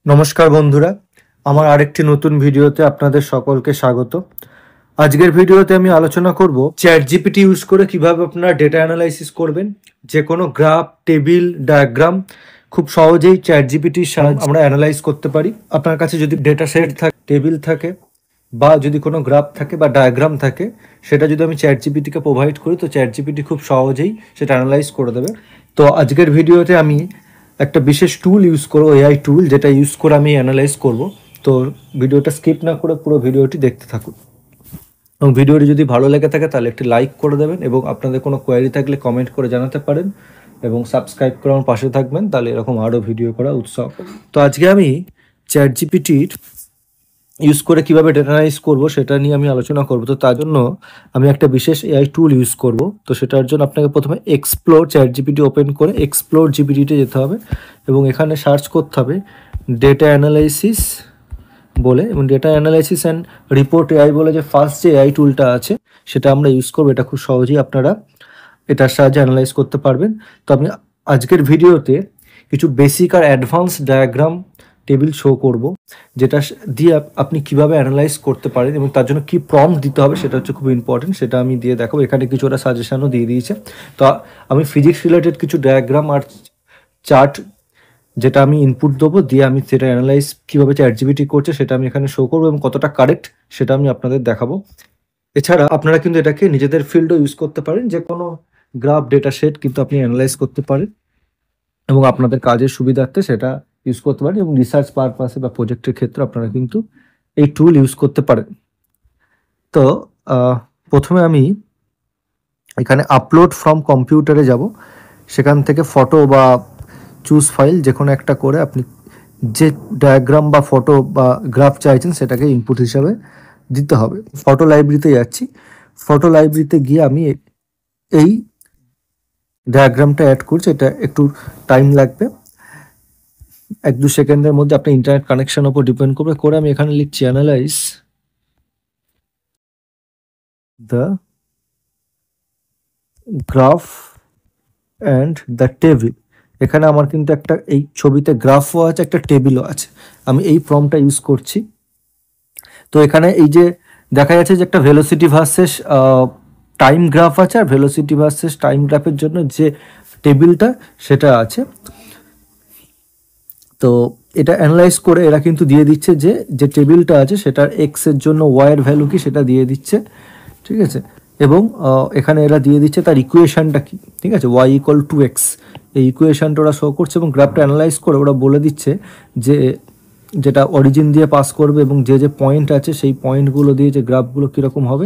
নমস্কার বন্ধুরা, আমার আরেকটি নতুন ভিডিওতে আপনাদের সকলকে স্বাগত। আজকের ভিডিওতে আমি আলোচনা করব চ্যাট জিপিটি ইউজ করে কিভাবে আপনারা ডেটা অ্যানালাইসিস করবেন। যে কোনো গ্রাফ, টেবিল, ডায়াগ্রাম খুব সহজেই চ্যাট জিপিটির সাহায্যে আমরা অ্যানালাইজ করতে পারি। আপনার কাছে যদি ডেটা সেট থাকে, টেবিল থাকে, বা যদি কোনো গ্রাফ থাকে বা ডায়াগ্রাম থাকে, সেটা যদি আমি চ্যাট জিপিটিকে প্রোভাইড করি তো চ্যাট জিপিটি খুব সহজেই সেটা অ্যানালাইজ করে দেবে। তো আজকের ভিডিওতে আমি একটা বিশেষ টুল ইউজ করবো, এআই টুল, যেটা ইউজ করে আমি অ্যানালাইজ করব। তো ভিডিওটা স্কিপ না করে পুরো ভিডিওটি দেখতে থাকুন, এবং ভিডিওটি যদি ভালো লেগে থাকে তাহলে একটি লাইক করে দেবেন, এবং আপনাদের কোনো কোয়ারি থাকলে কমেন্ট করে জানাতে পারেন, এবং সাবস্ক্রাইব করে আমার পাশে থাকবেন, তাহলে এরকম আরও ভিডিও করা উৎসাহ। তো আজকে আমি চ্যাট জিপিটির ইউজ করে কীভাবে ডেটা অ্যানালাইজ করবো সেটা নিয়ে আমি আলোচনা করব। তো তার জন্য আমি একটা বিশেষ এআই টুল ইউজ করব। তো সেটার জন্য আপনাকে প্রথমে এক্সপ্লোর চ্যাট জিপিটি ওপেন করে এক্সপ্লোর জিপিটিতে যেতে হবে, এবং এখানে সার্চ করতে হবে ডেটা অ্যানালাইসিস বলে, এবং data analysis and report AI বলে যে ফার্স্ট যে এআই টুলটা আছে সেটা আমরা ইউজ করবো। এটা খুব সহজেই আপনারা এটার সাহায্যে অ্যানালাইজ করতে পারবেন। তো আমি আজকের ভিডিওতে কিছু বেসিক আর অ্যাডভান্স ডায়াগ্রাম, টেবিল শো করব, যেটা দিয়ে আপনি কিভাবে অ্যানালাইজ করতে পারেন, এবং তার জন্য কি প্রম্পট দিতে হবে সেটা হচ্ছে খুব ইম্পর্টেন্ট, সেটা আমি দিয়ে দেখাবো। এখানে কিছু ওরা সাজেশনও দিয়ে দিয়েছে। তো আমি ফিজিক্স রিলেটেড কিছু ডায়াগ্রাম আর চার্ট যেটা আমি ইনপুট দেবো, দিয়ে আমি সেটা অ্যানালাইজ কীভাবে চ্যাট জিপিটি করছে সেটা আমি এখানে শো করবো, এবং কতটা কারেক্ট সেটা আমি আপনাদের দেখাবো। এছাড়া আপনারা কিন্তু এটাকে নিজেদের ফিল্ডও ইউজ করতে পারেন, যে কোনো গ্রাফ, ডেটা সেট কিন্তু আপনি অ্যানালাইজ করতে পারেন, এবং আপনাদের কাজের সুবিধার্থে সেটা ইউজ করতে পারেন, এবং রিসার্চ পারপাসে বা প্রজেক্টের ক্ষেত্রে আপনারা কিন্তু এই টুল ইউজ করতে পারেন। তো প্রথমে আমি এখানে আপলোড ফ্রম কম্পিউটারে যাব, সেখান থেকে ফটো বা চুজ ফাইল যে কোনো একটা করে আপনি যে ডায়াগ্রাম বা ফটো বা গ্রাফ চাইছেন সেটাকে ইনপুট হিসাবে দিতে হবে। ফটো লাইব্রেরিতে যাচ্ছি, ফটো লাইব্রেরিতে গিয়ে আমি এই ডায়াগ্রামটা অ্যাড করছি। এটা একটু টাইম লাগবে, 1-2 সেকেন্ডের মধ্যে। আপনার ইন্টারনেট কানেকশন উপর ডিপেন্ড করবে। করে আমি এখানে লিখছি analyse the graph and the table. এখানে আমার কিন্তু একটা এই ছবিতে গ্রাফও আছে, একটা টেবিলও আছে। আমি এই প্রম্পটটা ইউজ করছি। তো এখানে এই যে দেখা যাচ্ছে যে একটা ভেলোসিটি ভার্সেস টাইম গ্রাফ আছে, আর ভেলোসিটি ভার্সেস টাইম গ্রাফের জন্য যে টেবিলটা সেটা আছে। তো এটা অ্যানালাইজ করে এরা কিন্তু দিয়ে দিচ্ছে যে যে টেবিলটা আছে সেটার এক্স এর জন্য ওয়াই এর ভ্যালু কি সেটা দিয়ে দিচ্ছে, ঠিক আছে। এবং এখানে এরা দিয়ে দিচ্ছে তার ইকুয়েশনটা কি, ঠিক আছে, ওয়াই ইকুয়াল টু এক্স, এই ইকুয়েশনটা ওরা শো করছে, এবং গ্রাফটা অ্যানালাইজ করে ওরা বলে দিচ্ছে যে যেটা অরিজিন দিয়ে পাস করবে, এবং যে যে পয়েন্ট আছে সেই পয়েন্টগুলো দিয়ে যে গ্রাফগুলো কীরকম হবে,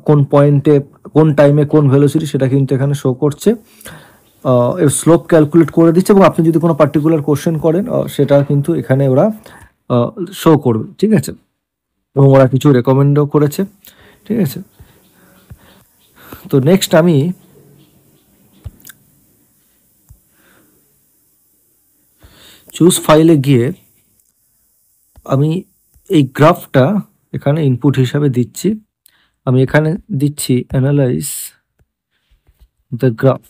কোন পয়েন্টে কোন টাইমে কোন ভেলোসিটি সেটা কিন্তু এখানে শো করছে। এর স্লোপ ক্যালকুলেট করে দিচ্ছে, এবং আপনি যদি কোনো পার্টিকুলার কোশ্চেন করেন সেটা কিন্তু এখানে ওরা শো করবে, ঠিক আছে। এবং ওরা কিছু রেকমেন্ডও করেছে, ঠিক আছে। তো নেক্সট আমি চুজ ফাইলে গিয়ে আমি এই গ্রাফটা এখানে ইনপুট হিসাবে দিচ্ছি। আমি এখানে দিচ্ছি অ্যানালাইজ দ্য গ্রাফ।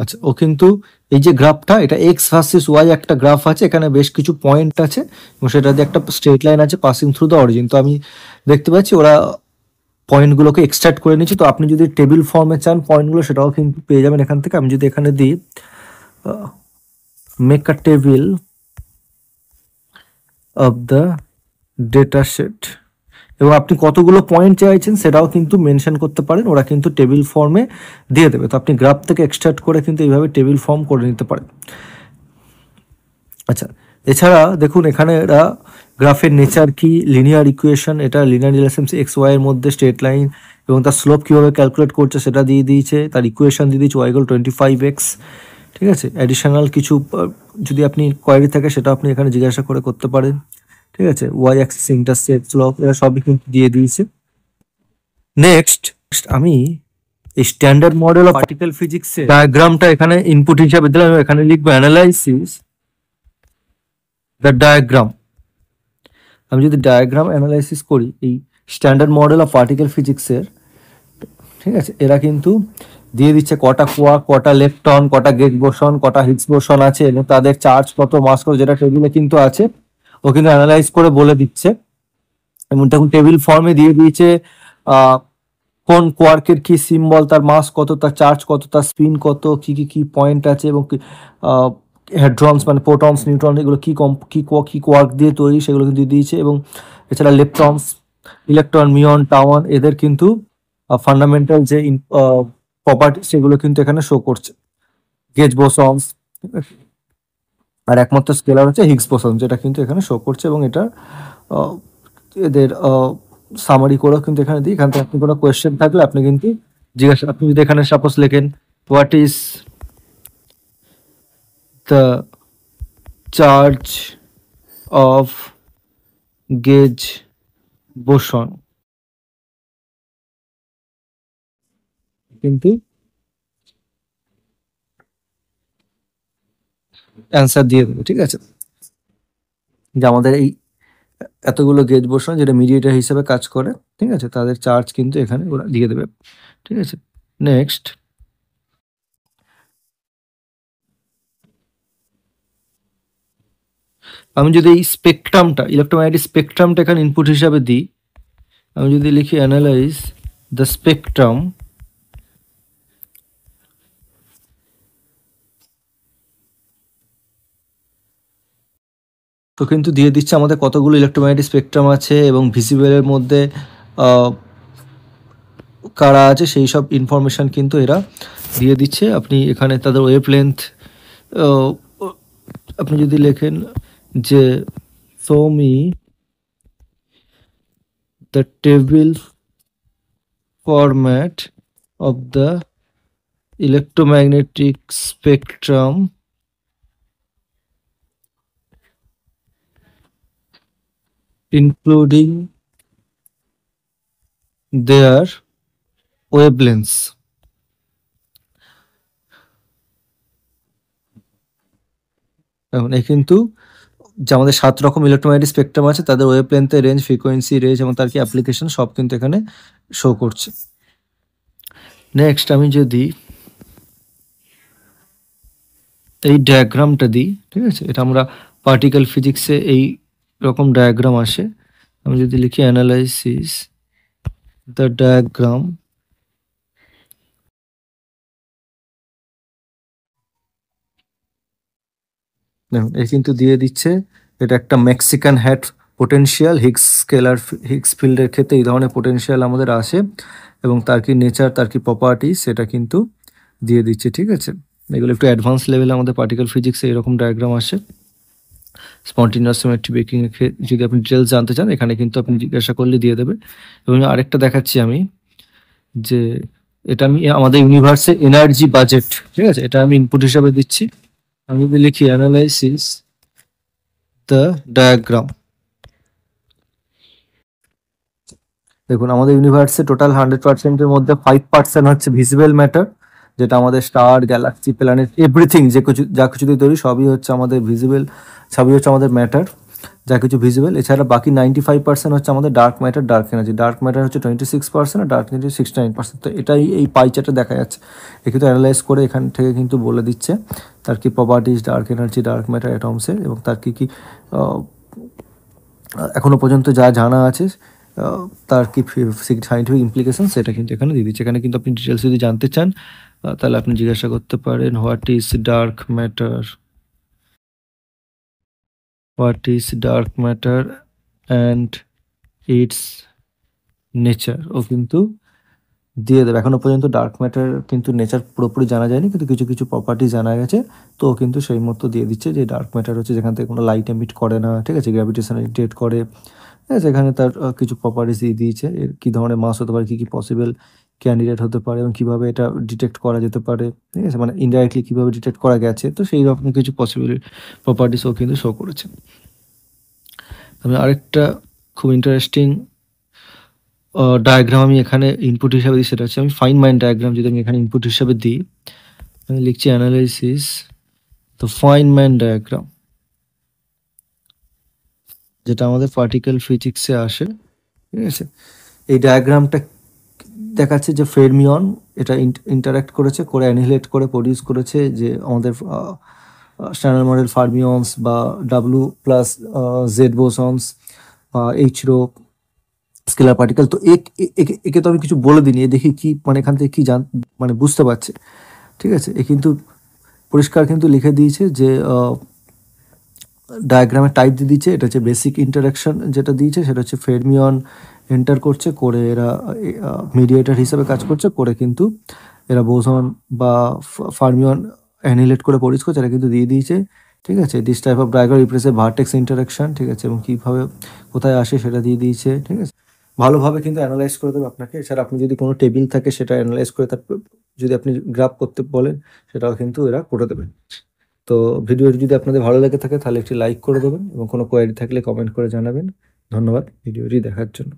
আচ্ছা, ও কিন্তু এই যে গ্রাফটা, এটা এক্স ভার্সেস ওয়াই একটা গ্রাফ আছে, এখানে বেশ কিছু পয়েন্ট আছে, এবং সেটা দিয়ে একটা স্ট্রেট লাইন আছে পাসিং থ্রু দ্য অরিজিন। তো আমি দেখতে পাচ্ছি ওরা পয়েন্টগুলোকে এক্সট্রাক্ট করে নিচ্ছি। তো আপনি যদি টেবিল ফর্মে চান পয়েন্টগুলো, সেটাও কিন্তু পেয়ে যাবেন এখান থেকে। আমি যদি এখানে দিই make a table of the data set, এবং আপনি কতগুলো পয়েন্ট চাইছেন সেটাও কিন্তু মেনশন করতে পারেন, ওরা কিন্তু টেবিল ফর্মে দিয়ে দেবে। তো আপনি গ্রাফ থেকে এক্সট্রাক্ট করে কিন্তু এইভাবে টেবিল ফর্ম করে নিতে পারেন। আচ্ছা, এছাড়া দেখুন এখানে এরা গ্রাফের নেচার কি, লিনিয়ার ইকুয়েশন, এটা লিনিয়ার রিলেশন এক্স ওয়াই এর মধ্যে স্ট্রেট লাইন, এবং তার স্লোপ কীভাবে ক্যালকুলেট করছে সেটা দিয়ে দিয়েছে, তার ইকুয়েশন দিয়ে দিয়েছে ওয়াই ইকুয়াল 25x, ঠিক আছে। অ্যাডিশনাল কিছু যদি আপনি কোয়ারি থাকে সেটা আপনি এখানে জিজ্ঞাসা করে করতে পারেন, ঠিক আছে। ওয়াই অ্যাক্সিস, ইন্টারসেপ্ট, স্লোপ, এরা সবই কিন্তু দিয়ে দিয়েছে। নেক্সট আমি এই স্ট্যান্ডার্ড মডেল অফ পার্টিকেল ফিজিক্সের ডায়াগ্রামটা এখানে ইনপুট হিসাবে দিলাম, এখানে লিখবো অ্যানালাইসিস দ্য ডায়াগ্রাম। আমি যদি ডায়াগ্রাম অ্যানালাইসিস করি এই স্ট্যান্ডার্ড মডেল অফ পার্টিকেল ফিজিক্সের, ঠিক আছে, এরা কিন্তু দিয়ে দিচ্ছে কটা কোয়ার্ক, কটা লেপটন, কটা গেজ বোসন, কটা হিগস বোসন আছে এবং তাদের চার্জ কত, মাস কত, যেটা টেবিলে কিন্তু আছে, ও কিন্তু অ্যানালাইজ করে বলে দিচ্ছে। এবং তখন টেবিল ফর্মে দিয়ে দিয়েছে আহ কোন কোয়ার্কের কি সিম্বল, তার মাস কত, তার চার্জ কত, তার স্পিন কত, কি কি কি পয়েন্ট আছে, এবং হেড্রনস মানে প্রোটনস, নিউট্রন, এগুলো কি কোয়ার্ক দিয়ে তৈরি সেগুলো কিন্তু দিয়ে দিয়েছে। এবং এছাড়া লেপটনস, ইলেকট্রন, মিয়ন, টাওয়ান, এদের কিন্তু ফান্ডামেন্টাল যে প্রপার্টি সেগুলো কিন্তু এখানে শো করছে। গেজ বোসনস, আর একমাত্র স্কেলার হচ্ছে হিগস বোসন, যেটা কিন্তু এখানে শো করছে। এবং এটা আহ, এদের সামারি করেও কিন্তু এখানে দিই। এখান থেকে আপনি কোনো কোয়েশ্চেন থাকলে আপনি কিন্তু জিজ্ঞাসা, আপনি যদি এখানে সাপোজ লেখেন what is the charge of gauge boson, কিন্তু অ্যান্সার দিয়ে দেবে, ঠিক আছে, যে আমাদের এই এতগুলো গেজ বোসন যেটা মিডিয়েটার হিসেবে কাজ করে, ঠিক আছে, তাদের চার্জ কিন্তু এখানে ওরা দিয়ে দেবে, ঠিক আছে। নেক্সট, আমি যদি এই স্পেকট্রামটা, ইলেকট্রোম্যাগনেটিক স্পেকট্রামটা এখানে ইনপুট হিসাবে দিই, আমি যদি লিখি অ্যানালাইজ দ্য স্পেকট্রাম, তো কিন্তু দিয়ে দিচ্ছে আমাদের কতগুলো ইলেকট্রোম্যাগনেটিক স্পেকট্রাম আছে এবং ভিজিবলের মধ্যে কারা আছে সেই সব ইনফরমেশন কিন্তু এরা দিয়ে দিচ্ছে। আপনি এখানে তাদের ওয়েভ লেন্থ, আপনি যদি লেখেন যে show me the table format of the electromagnetic spectrum including their wavelengths, এখন এই কিন্তু যে আমাদের 7 রকম ইলেকট্রোম্যাগনেটিক স্পেকট্রাম আছে তাদের ওয়েভলেন্থের রেঞ্জ, ফ্রিকোয়েন্সি রেঞ্জ এবং তার কি অ্যাপ্লিকেশন সব কিন্তু এখানে শো করছে। নেক্সট, আমি যদি এই ডায়াগ্রামটা দিই, ঠিক আছে, এটা আমরা পার্টিকেল ফিজিক্সে এই রকম ডায়াগ্রাম আসে। আমি যদি লিখি অ্যানালাইসিস দ্য ডায়াগ্রাম, দেখুন এই কিন্তু দিয়ে দিচ্ছে এটা একটা Mexican hat potential, Higgs scalar, Higgs ফিল্ডের ক্ষেত্রে এই ধরনের পোটেনশিয়াল আমাদের আসে এবং তার কি নেচার, তার কি প্রপার্টি সেটা কিন্তু দিয়ে দিচ্ছে, ঠিক আছে। এগুলো একটু অ্যাডভান্স লেভেলে আমাদের পার্টিকেল ফিজিক্সে এরকম ডায়াগ্রাম আসে। স্পন্টিনিয়াস সিমেট্রি ব্রেকিং এর যদি আপনি ডিটেলস জানতে চান এখানে কিন্তু আপনি জিজ্ঞাসা করলে দিয়ে দেবে। এবং আরেকটা দেখাচ্ছি আমি, যে এটা আমি আমাদের ইউনিভার্সে এনার্জি বাজেট, ঠিক আছে, এটা আমি ইনপুট হিসাবে দিচ্ছি। আমি যদি লিখি অ্যানালাইসিস দ্য ডায়াগ্রাম, দেখুন আমাদের ইউনিভার্সে টোটাল 100%-এর মধ্যে 5% হচ্ছে ভিজিবল ম্যাটার, যেটা আমাদের স্টার, গ্যালাক্সি, প্ল্যানেট, এভরিথিং যে কিছু যা কিছু দিয়ে তৈরি সবই হচ্ছে আমাদের ভিজিবল, সবই হচ্ছে আমাদের ম্যাটার, যা কিছু ভিজিবল। এছাড়া বাকি 95% হচ্ছে আমাদের dark matter, dark energy. Dark matter হচ্ছে 26% আর ডার্ক এনার্জি 69%। তো এটাই এই পাই চার্টে দেখা যাচ্ছে। এ কিন্তু অ্যানালাইজ করে এখান থেকে কিন্তু বলে দিচ্ছে তার কি properties, dark energy, dark matter অ্যাটমসের, এবং তার কি কি এখনো পর্যন্ত যা জানা আছে তার কি সাইন্টিফিক ইমপ্লিকেশন সেটা কিন্তু এখানে দিয়ে দিচ্ছে। এখানে কিন্তু আপনি ডিটেলস যদি জানতে চান তাহলে আপনি জিজ্ঞাসা করতে পারেন what is dark matter, what is dark matter and its nature, ও কিন্তু দিয়ে দেবে। এখনো পর্যন্ত ডার্ক ম্যাটার কিন্তু নেচার পুরোপুরি জানা যায়নি, কিন্তু কিছু কিছু প্রপার্টি জানা গেছে। তো ও কিন্তু সেই মতো দিয়ে দিচ্ছে যে ডার্ক ম্যাটার হচ্ছে যেখান থেকে কোনো লাইট এমিট করে না, ঠিক আছে, গ্র্যাভিটেশন ইরিটেট করে, ঠিক আছে, এখানে তার কিছু প্রপার্টিস দিয়ে দিয়েছে, এর কী ধরনের মাস হতে পারে, কী কী পসিবল ক্যান্ডিডেট হতে পারে এবং কীভাবে এটা ডিটেক্ট করা যেতে পারে, ঠিক আছে, মানে ইনডাইরেক্টলি কীভাবে ডিটেক্ট করা গেছে। তো সেই রকম কিছু পসিবল প্রপার্টিস ও কিন্তু শো করেছে। আমি আরেকটা খুব ইন্টারেস্টিং ডায়াগ্রাম আমি এখানে ইনপুট হিসাবে দিই, সেটা হচ্ছে আমি ফাইন মাইন্ড ডায়াগ্রাম যদি আমি এখানে ইনপুট হিসাবে দিই, আমি লিখছি analysis the fine mind diagram, যেটা আমাদের পার্টিকেল ফিজিক্সে আসে, ঠিক আছে। এই ডায়াগ্রামটা দেখাচ্ছে যে ফেরমিয়ন এটা ইন্টারাক্ট করেছে, করে অ্যানিহিলেট করে প্রডিউস করেছে যে আমাদের স্ট্যান্ডার্ড মডেল ফার্মিয়নস বা ডাব্লু প্লাস জেড বোসন্স বা এইচরো স্কেলার পার্টিকেল। তো একে তো আমি কিছু বলে দিইনি, এ দেখি কি মানে এখান থেকে কি মানে বুঝতে পারছে। ঠিক আছে, এ কিন্তু পরিষ্কার কিন্তু লিখে দিয়েছে যে ডায়াগ্রামের টাইপ দিয়ে দিয়েছে, এটা হচ্ছে বেসিক ইন্টারাকশন যেটা দিয়েছে সেটা হচ্ছে ফেরমিয়ন এন্টার করছে, করে এরা মিডিয়েটার হিসেবে কাজ করছে, করে কিন্তু এরা বোসন বা ফার্মিয়ন অ্যানিলেট করে পরিচ করছে, এরা কিন্তু দিয়ে দিয়েছে। ঠিক আছে, this type of diagram represent vertex interaction. ঠিক আছে, এবং কীভাবে কোথায় আসে সেটা দিয়ে দিয়েছে। ঠিক আছে, ভালোভাবে কিন্তু অ্যানালাইজ করে দেবে আপনাকে। এছাড়া আপনি যদি কোনো টেবিল থাকে সেটা অ্যানালাইজ করে তারপর যদি আপনি গ্রাফ করতে বলেন সেটাও কিন্তু এরা করে দেবে। তো ভিডিওটি যদি আপনাদের ভালো লেগে থাকে তাহলে একটি লাইক করে দেবেন এবং কোনো কোয়ারি থাকলে কমেন্ট করে জানাবেন। ধন্যবাদ ভিডিওটি দেখার জন্য।